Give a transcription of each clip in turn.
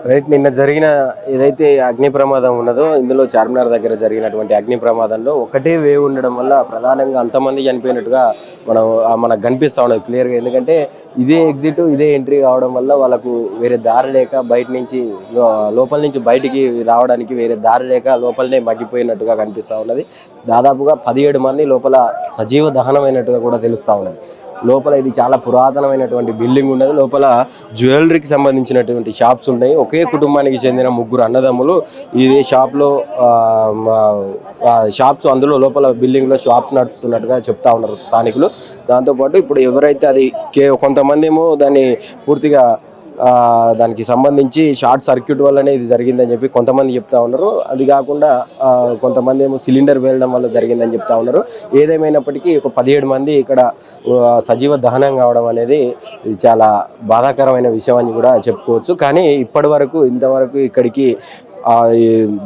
Right. నిన్న జరిగిన ఏదైతే అగ్ని ప్రమాదం ఉన్నదో ఇందులో చార్మినార్ దగ్గర జరిగినటువంటి అగ్ని ప్రమాదంలో ఒకటే వేవ్ ఉండడం వల్ల ప్రధానంగా అంతమంది చనిపోయినట్టుగా మనకు కనిపిస్తూ ఉన్నది క్లియర్గా. ఎందుకంటే ఇదే ఎగ్జిట్ ఇదే ఎంట్రీ కావడం వల్ల వాళ్ళకు వేరే దారి లేక బయట నుంచి లోపల నుంచి బయటికి రావడానికి వేరే దారి లేక లోపలనే మగ్గిపోయినట్టుగా కనిపిస్తూ ఉన్నది. దాదాపుగా 17 మంది లోపల సజీవ దహనమైనట్టుగా కూడా తెలుస్తూ ఉన్నది. లోపల ఇది చాలా పురాతనమైనటువంటి బిల్డింగ్ ఉన్నది. లోపల జ్యువెలరీకి సంబంధించినటువంటి షాప్స్ ఉన్నాయి. ఒకే కుటుంబానికి చెందిన 3 అన్నదమ్ములు ఇదే షాప్లో షాప్స్ అందులో లోపల బిల్డింగ్లో షాప్స్ నడుపుతున్నట్టుగా చెప్తా ఉన్నారు స్థానికులు. దాంతోపాటు ఇప్పుడు ఎవరైతే అది కొంతమంది ఏమో దాన్ని పూర్తిగా దానికి సంబంధించి షార్ట్ సర్క్యూట్ వల్లనే ఇది జరిగిందని చెప్పి కొంతమంది చెప్తా ఉన్నారు. అది కాకుండా కొంతమంది ఏమో సిలిండర్ వేయడం వల్ల జరిగిందని చెప్తా ఉన్నారు. ఏదేమైనప్పటికీ ఒక 17 మంది ఇక్కడ సజీవ దహనం కావడం అనేది చాలా బాధాకరమైన విషయం అని కూడా చెప్పుకోవచ్చు. కానీ ఇప్పటి వరకు ఇంతవరకు ఇక్కడికి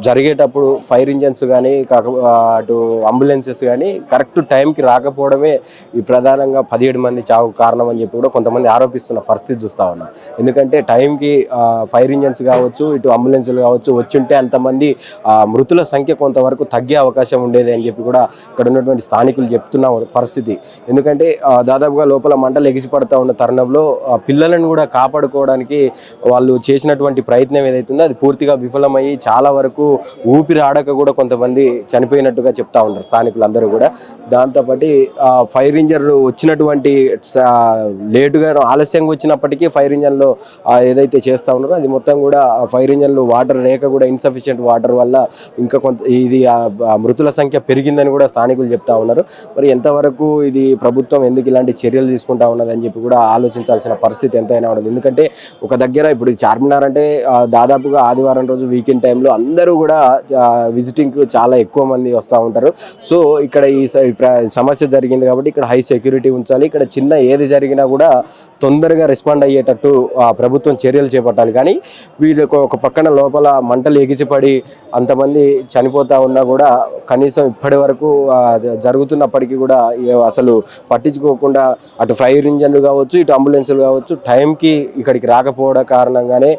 జరిగేటప్పుడు ఫైర్ ఇంజన్స్ కానీ అటు అంబులెన్సెస్ కానీ కరెక్ట్ టైంకి రాకపోవడమే ఈ ప్రధానంగా 17 మంది చావు కారణం అని చెప్పి కూడా కొంతమంది ఆరోపిస్తున్న పరిస్థితి చూస్తూ ఉన్నాం. ఎందుకంటే టైంకి ఫైర్ ఇంజన్స్ కావచ్చు, ఇటు అంబులెన్సులు కావచ్చు వచ్చుంటే అంతమంది మృతుల సంఖ్య కొంతవరకు తగ్గే అవకాశం ఉండేది అని చెప్పి కూడా ఇక్కడ ఉన్నటువంటి స్థానికులు చెప్తున్న పరిస్థితి. ఎందుకంటే దాదాపుగా లోపల మంటలు ఎగిసిపడుతూ ఉన్న తరుణంలో పిల్లలను కూడా కాపాడుకోవడానికి వాళ్ళు చేసినటువంటి ప్రయత్నం ఏదైతుందో అది పూర్తిగా విఫలమయ్యి చాలా వరకు ఊపిరి ఆడక కూడా కొంతమంది చనిపోయినట్టుగా చెప్తా ఉంటారు స్థానికులందరూ కూడా. దాంతోపాటు ఫైర్ ఇంజన్లు వచ్చినటువంటి లేటుగా ఆలస్యంగా వచ్చినప్పటికీ ఫైర్ ఇంజన్లో ఏదైతే చేస్తూ ఉన్నారో అది మొత్తం కూడా ఫైర్ ఇంజన్లు వాటర్ లేక కూడా ఇన్సఫిషియెంట్ వాటర్ వల్ల ఇంకా ఇది మృతుల సంఖ్య పెరిగిందని కూడా స్థానికులు చెప్తా ఉన్నారు. మరి ఎంతవరకు ఇది ప్రభుత్వం ఎందుకు ఇలాంటి చర్యలు తీసుకుంటా ఉన్నదని చెప్పి కూడా ఆలోచించాల్సిన పరిస్థితి ఎంతైనా ఉన్నది. ఎందుకంటే ఒక దగ్గర ఇప్పుడు చార్మినార్ అంటే దాదాపుగా ఆదివారం రోజు వీకెండ్ టైంలో అందరూ కూడా విజిటింగ్కి చాలా ఎక్కువ మంది వస్తూ ఉంటారు. సో ఇక్కడ ఈ సమస్య జరిగింది కాబట్టి ఇక్కడ హై సెక్యూరిటీ ఉంచాలి. ఇక్కడ చిన్న ఏది జరిగినా కూడా తొందరగా రెస్పాండ్ అయ్యేటట్టు ప్రభుత్వం చర్యలు చేపట్టాలి. కానీ వీళ్ళకు ఒక పక్కన లోపల మంటలు ఎగిసిపడి అంతమంది చనిపోతూ ఉన్నా కూడా కనీసం ఇప్పటి వరకు జరుగుతున్నప్పటికీ కూడా అసలు పట్టించుకోకుండా అటు ఫైర్ ఇంజన్లు కావచ్చు, ఇటు అంబులెన్సులు కావచ్చు టైంకి ఇక్కడికి రాకపోవడం కారణంగానే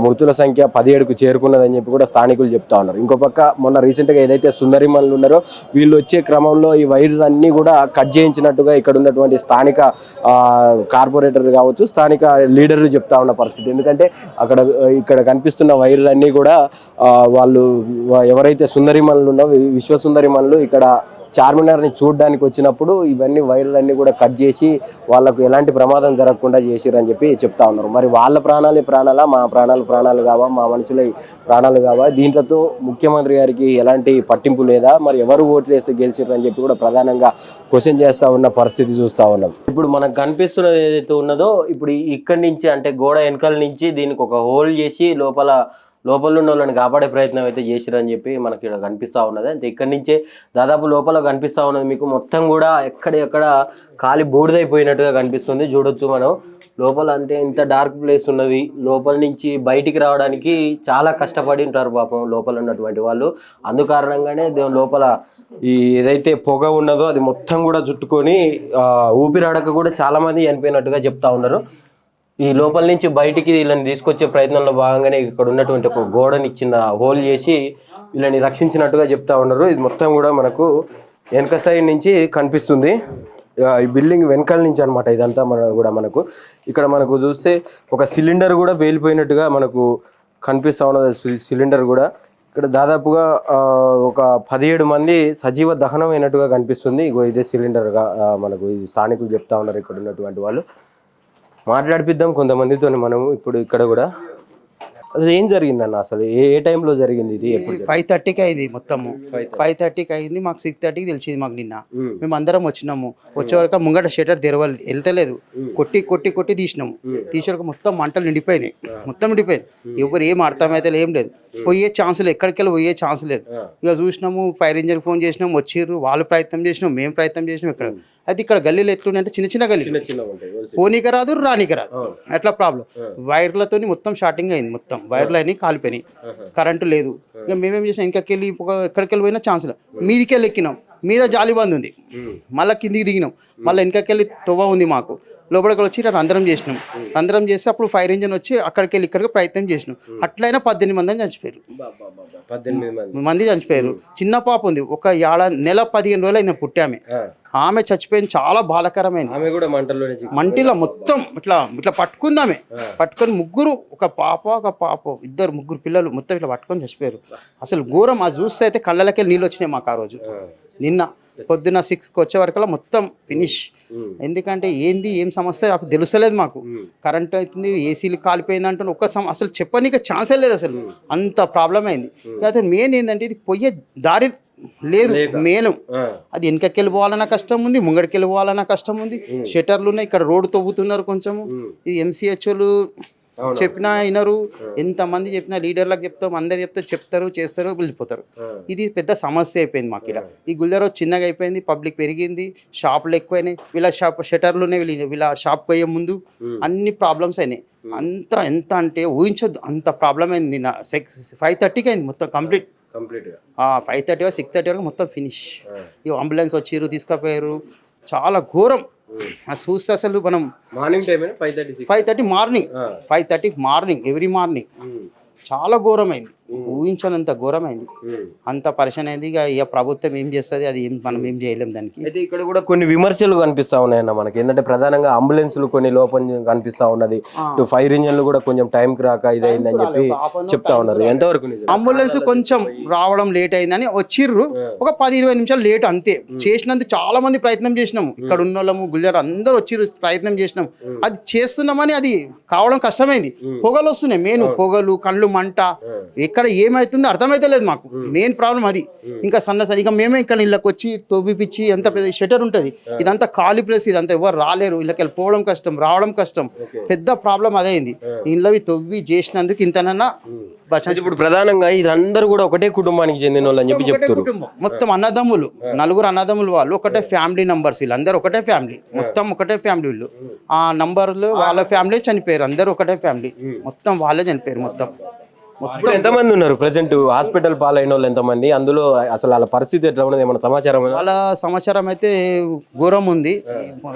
మృతుల సంఖ్య 17కు చేరుకున్నదని చెప్పి కూడా స్థానికులు చెప్తా ఉన్నారు. ఇంకో పక్క మొన్న రీసెంట్గా ఏదైతే సుందరిమణులు ఉన్నారో వీళ్ళు వచ్చే క్రమంలో ఈ వైర్లన్నీ కూడా కట్ చేయించినట్టుగా ఇక్కడ ఉన్నటువంటి స్థానిక కార్పొరేటర్ కావచ్చు, స్థానిక లీడర్లు చెప్తా ఉన్న పరిస్థితి. ఎందుకంటే ఇక్కడ కనిపిస్తున్న వైర్లన్నీ కూడా వాళ్ళు ఎవరైతే సుందరిమణులు ఉన్నారో విశ్వసుందరిమణులు ఇక్కడ చార్మినార్ని చూడడానికి వచ్చినప్పుడు ఇవన్నీ వైర్లన్నీ కూడా కట్ చేసి వాళ్ళకు ఎలాంటి ప్రమాదం జరగకుండా చేసిరని చెప్పి చెప్తా ఉన్నారు. మరి వాళ్ళ ప్రాణాలే ప్రాణాలా, మా ప్రాణాలు కావా, మా మనుషుల ప్రాణాలు కావా? దీంట్లో ముఖ్యమంత్రి గారికి ఎలాంటి పట్టింపు లేదా? మరి ఎవరు ఓట్లు వేస్తే గెలిచిరని చెప్పి కూడా ప్రధానంగా క్వశ్చన్ చేస్తూ ఉన్న పరిస్థితి చూస్తూ ఉన్నాం. ఇప్పుడు మనకు కనిపిస్తున్నది ఏదైతే ఉన్నదో ఇప్పుడు ఇక్కడి నుంచి అంటే గోడ వెనకాల నుంచి దీనికి ఒక హోల్ చేసి లోపల ఉన్న వాళ్ళని కాపాడే ప్రయత్నం అయితే చేసిరని చెప్పి మనకి ఇక్కడ కనిపిస్తూ ఉన్నది. అంటే ఇక్కడి నుంచే దాదాపు లోపల కనిపిస్తూ ఉన్నది మీకు మొత్తం కూడా ఎక్కడ కాలి బూడిదైపోయినట్టుగా కనిపిస్తుంది. చూడొచ్చు మనం లోపల అంటే ఇంత డార్క్ ప్లేస్ ఉన్నది. లోపల నుంచి బయటికి రావడానికి చాలా కష్టపడి ఉంటారు పాపం లోపల ఉన్నటువంటి వాళ్ళు. అందుకారణంగానే లోపల ఈ ఏదైతే పొగ ఉన్నదో అది మొత్తం కూడా చుట్టుకొని ఊపిరాడక కూడా చాలా మంది చనిపోయినట్టుగా చెప్తా ఉన్నారు. ఈ లోపల నుంచి బయటికి వీళ్ళని తీసుకొచ్చే ప్రయత్నంలో భాగంగానే ఇక్కడ ఉన్నటువంటి ఒక గోడని చిన్న హోల్ చేసి వీళ్ళని రక్షించినట్టుగా చెప్తా ఉన్నారు. ఇది మొత్తం కూడా మనకు వెనక సైడ్ నుంచి కనిపిస్తుంది. ఈ బిల్డింగ్ వెనకాల నుంచి అనమాట ఇదంతా మనకు ఇక్కడ మనకు చూస్తే ఒక సిలిండర్ కూడా పేలిపోయినట్టుగా మనకు కనిపిస్తూ ఉన్నది. సిలిండర్ కూడా ఇక్కడ దాదాపుగా ఒక 17 మంది సజీవ దహనం అయినట్టుగా కనిపిస్తుంది. ఇదే సిలిండర్గా మనకు ఇది స్థానికులు చెప్తా ఉన్నారు ఇక్కడ ఉన్నటువంటి వాళ్ళు. మాట్లాడిపిద్దాం కొంతమందితో మనము ఇప్పుడు ఇక్కడ కూడా. అది ఏం జరిగిందన్న అసలు ఏ టైంలో జరిగింది? ఇది 5:30కి అయింది మొత్తము. 5:30కి అయింది. మాకు 6:30కి తెలిసింది. మాకు నిన్న మేము అందరం వచ్చినాము. వచ్చే వరకు ముంగట షటర్ తెరవాలి వెళ్తలేదు. కొట్టి తీసినాము. తీసే వరకు మొత్తం మంటలు నిండిపోయినాయి. ఎవరు ఏం అర్థమైతే ఏం లేదు. పోయే ఛాన్స్ లేదు. ఎక్కడికి వెళ్ళి పోయే ఛాన్స్ లేదు. ఇక చూసినాము, ఫైర్ ఇంజన్ ఫోన్ చేసినాం, వచ్చిర్రు. వాళ్ళు ప్రయత్నం చేసినాం, మేము ప్రయత్నం చేసినాం. అయితే ఇక్కడ గల్లీలు ఎట్లున్నాయి అంటే చిన్న గల్లీ, పోనీక రాదు రానికి రాదు. ఎట్లా ప్రాబ్లం వైర్లతో మొత్తం షార్టింగ్ అయింది. మొత్తం వైర్లు అన్నీ కాలిపోయినాయి. కరెంటు లేదు. ఇక మేమేం చేసినాం, ఇంకెళ్ళి ఎక్కడికి వెళ్ళిపోయినా ఛాన్స్ లేదు. మీదికెళ్ళి ఎక్కినాం. మీద జాలి బంద్ ఉంది. మళ్ళీ కిందికి దిగినాం. మళ్ళీ వెనకకెళ్ళి తొవ్వ ఉంది. మాకు లోపలికి వచ్చి రంధ్రం చేసినాం. రంధ్రం చేసి అప్పుడు ఫైర్ ఇంజిన్ వచ్చి అక్కడికి వెళ్ళి ఇక్కడికి ప్రయత్నం చేసినాం. అట్లయినా 18 మంది చనిపోయారు. 18 మంది చనిపోయారు. చిన్న పాప ఉంది, ఒక నెల 15 రోజులు అయింది పుట్టామె. ఆమె చచ్చిపోయింది. చాలా బాధాకరమైంది. ఆమె కూడా మంటిలో మొత్తం ఇట్లా ఇట్లా పట్టుకుందామె. పట్టుకొని ముగ్గురు, ఒక పాప ముగ్గురు పిల్లలు మొత్తం ఇట్లా పట్టుకొని చచ్చిపోయారు. అసలు ఘోరం. అది చూస్తే అయితే కళ్ళకి నీళ్ళు వచ్చినాయి మాకు ఆ రోజు. నిన్న పొద్దున్న 6కి వచ్చే వరకల్లా మొత్తం ఫినిష్. ఎందుకంటే ఏం సమస్య నాకు తెలుసలేదు. మాకు కరెంట్ అవుతుంది, ఏసీలు కాలిపోయింది అంటున్నా అసలు చెప్పనీక ఛాన్సే లేదు. అసలు అంత ప్రాబ్లం అయింది. అయితే మెయిన్ ఏంటంటే ఇది పోయే దారి లేదు. మెయిన్ అది వెనకకి వెళ్ళిపోవాలన్నా కష్టం ఉంది, ముంగడికి వెళ్ళిపోవాలన్నా కష్టం ఉంది. షటర్లు ఉన్నాయి, ఇక్కడ రోడ్డు తవ్వుతున్నారు కొంచెము. ఇది ఎంసీహెచ్ఓలు చెప్పినా వినరు. ఎంతమంది చెప్పినా లీడర్లకు చెప్తాం, అందరు చెప్తారు చేస్తారు, వెళ్ళిపోతారు. ఇది పెద్ద సమస్య అయిపోయింది మాకు ఇక్కడ. ఈ గుల్జారో చిన్నగా అయిపోయింది, పబ్లిక్ పెరిగింది, షాపులు ఎక్కువైనాయి. వీళ్ళ షటర్లు ఉన్నాయి, వీళ్ళ షాప్ పోయే ముందు అన్ని ప్రాబ్లమ్స్ అయినాయి. ఎంత అంటే ఊహించొద్దు, అంత ప్రాబ్లం అయింది. 5:30కి అయింది మొత్తం కంప్లీట్. 5:30 6:30 వరకు మొత్తం ఫినిష్. ఈ అంబులెన్స్ వచ్చిర్రు, తీసుకుపోయారు. చాలా ఘోరం. చూస్తే అసలు మనం morning time 5:30 morning 5:30 morning every morning చాలా ఘోరమైంది. ఊహించనంత ఘోరమైంది. అంత పరిశాన్ అయింది. ఇక ప్రభుత్వం ఏం చేస్తుంది, అది మనం ఏం చేయలేం దానికి. అయితే ఇక్కడ కూడా కొన్ని విమర్శలు కనిపిస్తా ఉన్నాయన్న మనకి. ఏంటంటే ప్రధానంగా అంబులెన్స్లు కొన్ని లోపం కనిపిస్తా ఉన్నది, ఫైర్ ఇంజన్లు కూడా కొంచెం టైంకి రాక ఇదైందని చెప్పి చెప్తా ఉన్నారు. ఎంతవరకు అంబులెన్స్ కొంచెం రావడం లేట్ అయిందని వచ్చిర్రు. ఒక 10-20 నిమిషాలు లేట్ అంతే. చేసినందుకు చాలా మంది ప్రయత్నం చేసినాము. ఇక్కడ ఉన్న వాళ్ళము గుల్జార్ అందరూ వచ్చిర్రు, ప్రయత్నం చేసినాం. అది చేస్తున్నామని అది కావడం కష్టమైంది. పొగలు వస్తున్నాయి, మెయిన్ పొగలు, కళ్ళు మంట. ఇక్కడ ఏమవుతుందో అర్థమైతే లేదు మాకు. మెయిన్ ప్రాబ్లం అది. ఇంకా సరిగా మేమే ఇక్కడ ఇళ్ళకి వచ్చి తోబిపిచ్చి, ఎంత పెద్ద షటర్ ఉంటుంది, ఇదంతా ఖాళీ ప్లేస్, ఇదంతా ఎవరు రాలేరు. ఇళ్ళకి వెళ్ళిపోవడం కష్టం, రావడం కష్టం. పెద్ద ప్రాబ్లం అదైంది. ఇళ్ళవి తవ్వి చేసినందుకు ఇంతనన్నా ఇప్పుడు ప్రధానంగా ఇదందరూ కూడా ఒకటే కుటుంబానికి చెందిన వాళ్ళు అని చెప్పి చెప్తారు. మొత్తం అన్నదమ్ములు, 4 అన్నదమ్ములు, వాళ్ళు ఒకటే ఫ్యామిలీ నంబర్స్. వీళ్ళందరూ ఒకటే ఫ్యామిలీ, మొత్తం ఒకటే ఫ్యామిలీ. వీళ్ళు ఆ నంబర్లు వాళ్ళ ఫ్యామిలీ చనిపోయారు. అందరూ ఒకటే ఫ్యామిలీ, మొత్తం వాళ్ళే చనిపోయారు. మొత్తం ఎంతమంది ఉన్నారు ప్రెసెంట్ హాస్పిటల్ పాలైన వాళ్ళు ఎంతమంది? అందులో అసలు వాళ్ళ పరిస్థితి ఎట్లా ఉన్నది, ఏమన్నా సమాచారం? వాళ్ళ సమాచారం అయితే ఘోరం ఉంది.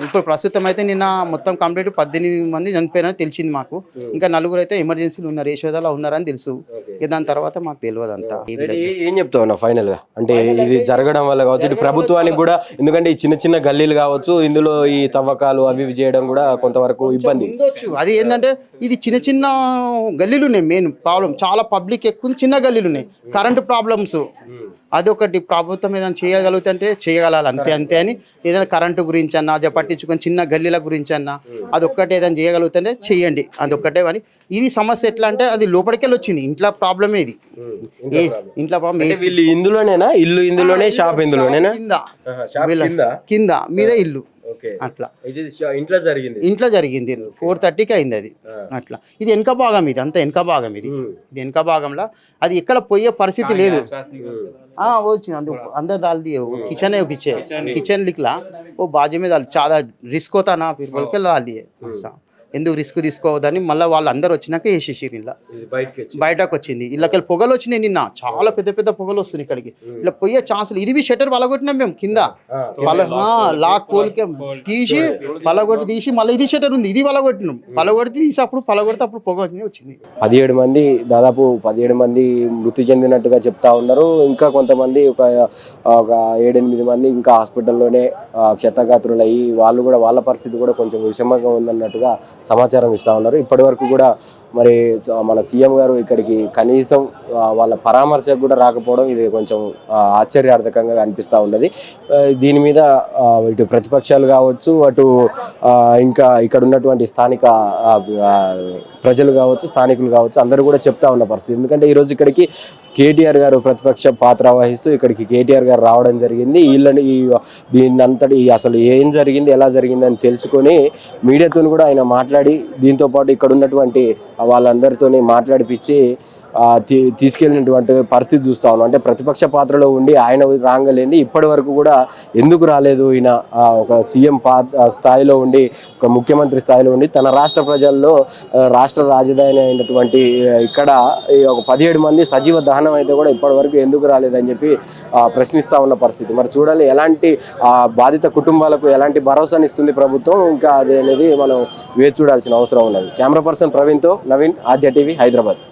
ఇప్పుడు ప్రస్తుతం అయితే నిన్న మొత్తం కంప్లీట్ 18 మంది చనిపోయారని తెలిసింది మాకు. ఇంకా 4 అయితే ఎమర్జెన్సీలు ఉన్నారు, యశోదలో ఉన్నారని తెలుసు. దాని తర్వాత మాకు తెలియదు అంతా. ఏం చెప్తావు అన్న ఫైనల్ గా? అంటే ఇది జరగడం వల్ల కావచ్చు, ఇటు ప్రభుత్వానికి కూడా, ఎందుకంటే ఈ చిన్న గల్లీలు కావచ్చు, ఇందులో ఈ తవ్వకాలు అవి చేయడం కూడా కొంతవరకు ఇబ్బంది. అది ఏంటంటే ఇది చిన్న గల్లీలు ఉన్నాయి. మెయిన్ ప్రాబ్లం చాలా పబ్లిక్ ఎక్కువ, చిన్న గల్లీలు ఉన్నాయి. కరెంటు ప్రాబ్లమ్స్ అదొకటి. ప్రభుత్వం ఏదైనా చేయగలుగుతుంటే చేయగలాలి, అంతే అని. ఏదైనా కరెంటు గురించి అన్నా పట్టించుకొని, చిన్న గల్లీల గురించి అన్నా అదొక్కటే ఏదైనా చేయగలుగుతుంటే చెయ్యండి, అదొక్కటే. అని ఇది సమస్య ఎట్లా అంటే అది లోపలికెళ్ళి వచ్చింది. ఇంట్లో ప్రాబ్లమే ఇది. ఇంట్లో ప్రాబ్లం ఇందులోనేనా? ఇల్లు ఇందులోనే, షాప్ ఇందులోనేనా? కింద మీద ఇల్లు అట్లా. ఇంట్లో జరిగింది 4:30కి అయింది అది. అట్లా ఇది వెనక భాగం, ఇది అంతా వెనక భాగం. ఇది వెనక భాగంలో అది ఎక్కడ పోయే పరిస్థితి లేదు. వచ్చింది అందరు దాల్ది కిచెన్ కిచెన్ లిక్లా ఓ బాజీ మీద చాలా రిస్క్ అవుతానా ఫిర్బల్కి దాల్ది. ఎందుకు రిస్క్ తీసుకోవద్దని మళ్ళీ వాళ్ళు అందరు వచ్చినాక వేసేసారు. ఇలా బయటకు వచ్చింది. ఇళ్ళకెళ్ళి పొగలు వచ్చినాయి. నిన్న చాలా పెద్ద పొగలు వస్తున్నాయి ఇక్కడికి. ఇలా పోయే ఛాన్సులు. ఇది షటర్ పలగొట్టినాం మేము కింద. లాక్ కోలికే తీసి పలగొట్టి తీసి మళ్ళీ ఇది షటర్ ఉంది, ఇది పలగొట్టి తీసి అప్పుడు అప్పుడు పొగ వచ్చింది. 17 మంది, దాదాపు 17 మంది మృతి చెందినట్టుగా చెప్తా ఉన్నారు. ఇంకా కొంతమంది ఒక 7-8 మంది ఇంకా హాస్పిటల్లోనే క్షతగాత్రులు అయ్యి, వాళ్ళు కూడా వాళ్ళ పరిస్థితి కూడా కొంచెం విషమంగా ఉందన్నట్టుగా సమాచారం ఇస్తూ ఉన్నారు. ఇప్పటి వరకు కూడా మరి మన సీఎం గారు ఇక్కడికి కనీసం వాళ్ళ పరామర్శకు కూడా రాకపోవడం ఇది కొంచెం ఆశ్చర్యార్థకంగా అనిపిస్తూ ఉన్నది. దీని మీద ఇటు ప్రతిపక్షాలు కావచ్చు, అటు ఇంకా ఇక్కడ ఉన్నటువంటి స్థానిక ప్రజలు కావచ్చు, స్థానికులు కావచ్చు, అందరూ కూడా చెప్తా ఉన్న పరిస్థితి. ఎందుకంటే ఈరోజు ఇక్కడికి కేటీఆర్ గారు ప్రతిపక్ష పాత్ర వహిస్తూ ఇక్కడికి కేటీఆర్ గారు రావడం జరిగింది. వీళ్ళని దీన్నంతటి అసలు ఏం జరిగింది, ఎలా జరిగింది అని తెలుసుకొని మీడియాతో కూడా ఆయన మాట్లాడి, దీంతోపాటు ఇక్కడ ఉన్నటువంటి వాళ్ళందరితో మాట్లాడిపించి తీసుకెళ్ళినటువంటి పరిస్థితి చూస్తా ఉన్నాం. అంటే ప్రతిపక్ష పాత్రలో ఉండి ఆయన రాగలేంది ఇప్పటి వరకు కూడా ఎందుకు రాలేదు ఈయన ఒక సీఎం స్థాయిలో ఉండి ఒక ముఖ్యమంత్రి స్థాయిలో ఉండి తన రాష్ట్ర ప్రజల్లో రాష్ట్ర రాజధాని అయినటువంటి ఇక్కడ ఒక 17 మంది సజీవ దహనం అయితే కూడా ఇప్పటి వరకు ఎందుకు రాలేదని చెప్పి ప్రశ్నిస్తూ ఉన్న పరిస్థితి. మరి చూడాలి ఎలాంటి బాధిత కుటుంబాలకు ఎలాంటి భరోసాని ఇస్తుంది ప్రభుత్వం, ఇంకా అది అనేది మనం వేచి చూడాల్సిన అవసరం ఉన్నది. కెమెరా పర్సన్ ప్రవీణ్తో నవీన్, ఆద్య టీవీ, హైదరాబాద్.